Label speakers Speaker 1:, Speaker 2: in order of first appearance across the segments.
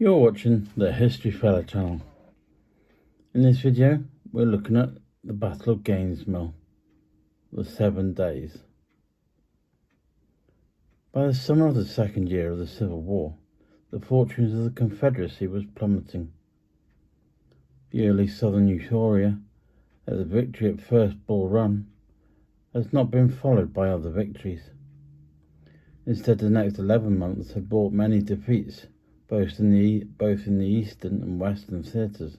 Speaker 1: You're watching the History Fella channel. In this video, we're looking at the Battle of Gaines Mill, the 7 days. By the summer of the second year of the Civil War, the fortunes of the Confederacy was plummeting. The early Southern euphoria at the victory at First Bull Run has not been followed by other victories. Instead, the next 11 months had brought many defeats, both in the eastern and western theatres.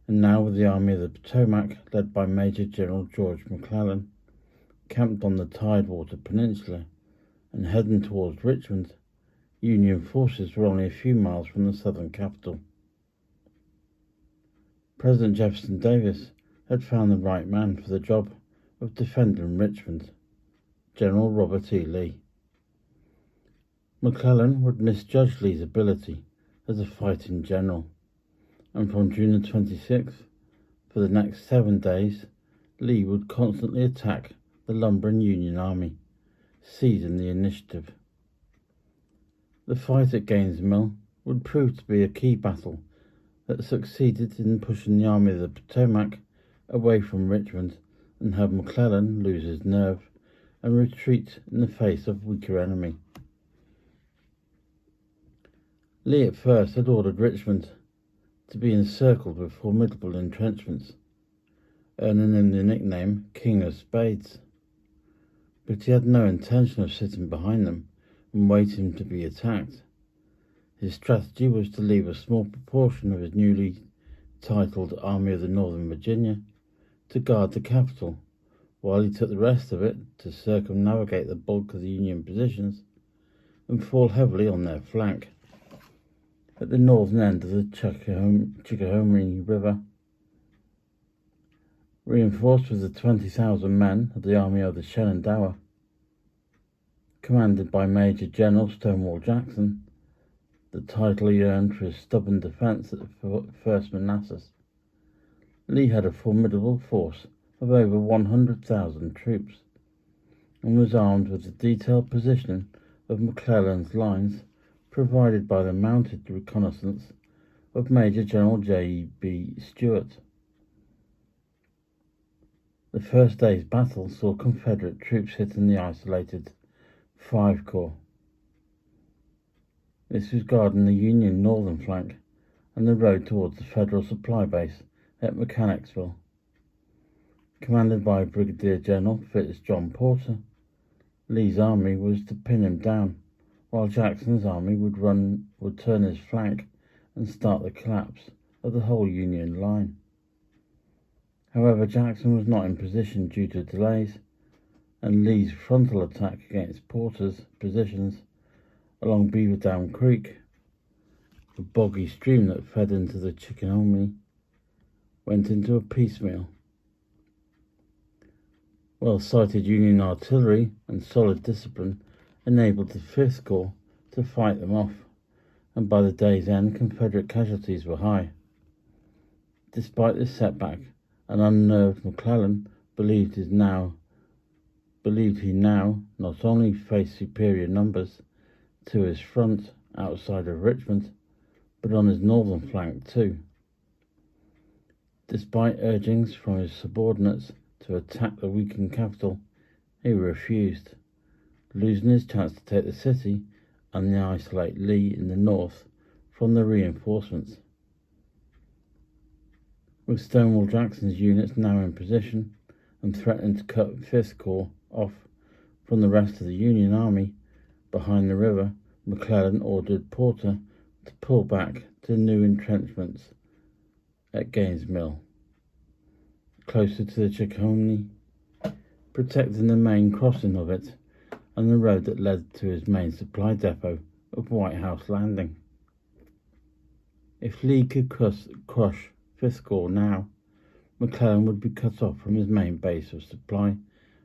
Speaker 1: And now, with the Army of the Potomac, led by Major General George McClellan, camped on the Tidewater Peninsula and heading towards Richmond, Union forces were only a few miles from the Southern capital. President Jefferson Davis had found the right man for the job of defending Richmond, General Robert E. Lee. McClellan would misjudge Lee's ability as a fighting general, and from June the 26th, for the next 7 days, Lee would constantly attack the lumbering Union Army, seizing the initiative. The fight at Gaines Mill would prove to be a key battle that succeeded in pushing the Army of the Potomac away from Richmond and had McClellan lose his nerve and retreat in the face of a weaker enemy. Lee at first had ordered Richmond to be encircled with formidable entrenchments, earning him the nickname King of Spades. But he had no intention of sitting behind them and waiting to be attacked. His strategy was to leave a small proportion of his newly titled Army of the Northern Virginia to guard the capital, while he took the rest of it to circumnavigate the bulk of the Union positions and fall heavily on their flank at the northern end of the Chickahominy River. Reinforced with the 20,000 men of the Army of the Shenandoah, commanded by Major General Stonewall Jackson, the title he earned for his stubborn defense at the First Manassas, Lee had a formidable force of over 100,000 troops, and was armed with the detailed positioning of McClellan's lines provided by the mounted reconnaissance of Major General J.B. Stuart. The first day's battle saw Confederate troops hitting the isolated 5 Corps. This was guarding the Union northern flank and the road towards the Federal supply base at Mechanicsville. Commanded by Brigadier General Fitz John Porter, Lee's army was to pin him down, while Jackson's army would turn his flank and start the collapse of the whole Union line. However, Jackson was not in position due to delays, and Lee's frontal attack against Porter's positions along Beaver Dam Creek, the boggy stream that fed into the Chickahominy, went into a piecemeal. Well-sighted Union artillery and solid discipline enabled the 5th Corps to fight them off, and by the day's end Confederate casualties were high. Despite this setback, an unnerved McClellan believed he now not only faced superior numbers to his front outside of Richmond, but on his northern flank too. Despite urgings from his subordinates to attack the weakened capital, he refused, losing his chance to take the city and isolate Lee in the north from the reinforcements. With Stonewall Jackson's units now in position and threatening to cut 5th Corps off from the rest of the Union Army behind the river, McClellan ordered Porter to pull back to new entrenchments at Gaines Mill, closer to the Chickahominy, protecting the main crossing of it and the road that led to his main supply depot of White House Landing. If Lee could crush 5th Corps now, McClellan would be cut off from his main base of supply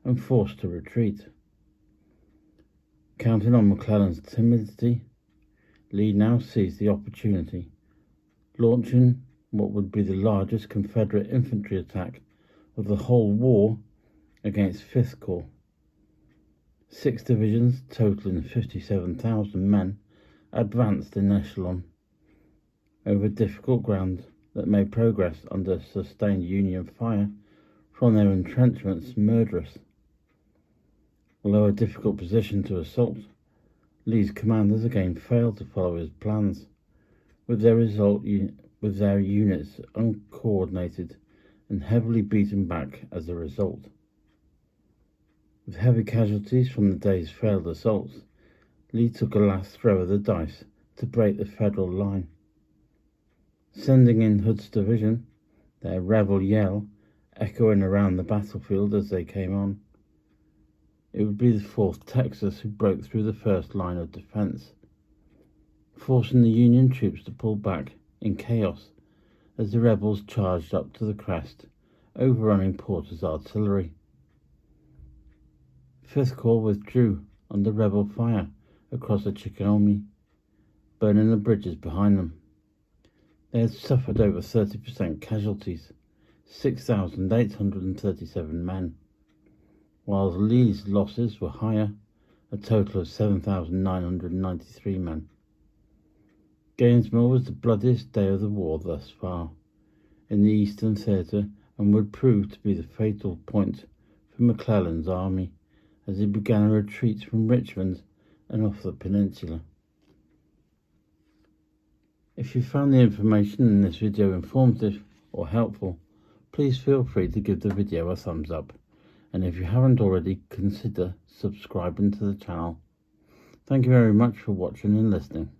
Speaker 1: and forced to retreat. Counting on McClellan's timidity, Lee now seized the opportunity, launching what would be the largest Confederate infantry attack of the whole war against 5th Corps. 6 divisions, totaling 57,000 men, advanced in echelon, over difficult ground that made progress under sustained Union fire from their entrenchments murderous. Although a difficult position to assault, Lee's commanders again failed to follow his plans, with their units uncoordinated and heavily beaten back as a result. With heavy casualties from the day's failed assaults, Lee took a last throw of the dice to break the Federal line. Sending in Hood's division, their rebel yell echoing around the battlefield as they came on. It would be the 4th Texas who broke through the first line of defense, forcing the Union troops to pull back in chaos as the rebels charged up to the crest, overrunning Porter's artillery. 5th Corps withdrew under rebel fire across the Chickahominy, burning the bridges behind them. They had suffered over 30% casualties, 6,837 men, while Lee's losses were higher, a total of 7,993 men. Gaines Mill was the bloodiest day of the war thus far in the Eastern Theatre and would prove to be the fatal point for McClellan's army as he began a retreat from Richmond and off the peninsula. If you found the information in this video informative or helpful, please feel free to give the video a thumbs up, and if you haven't already, consider subscribing to the channel. Thank you very much for watching and listening.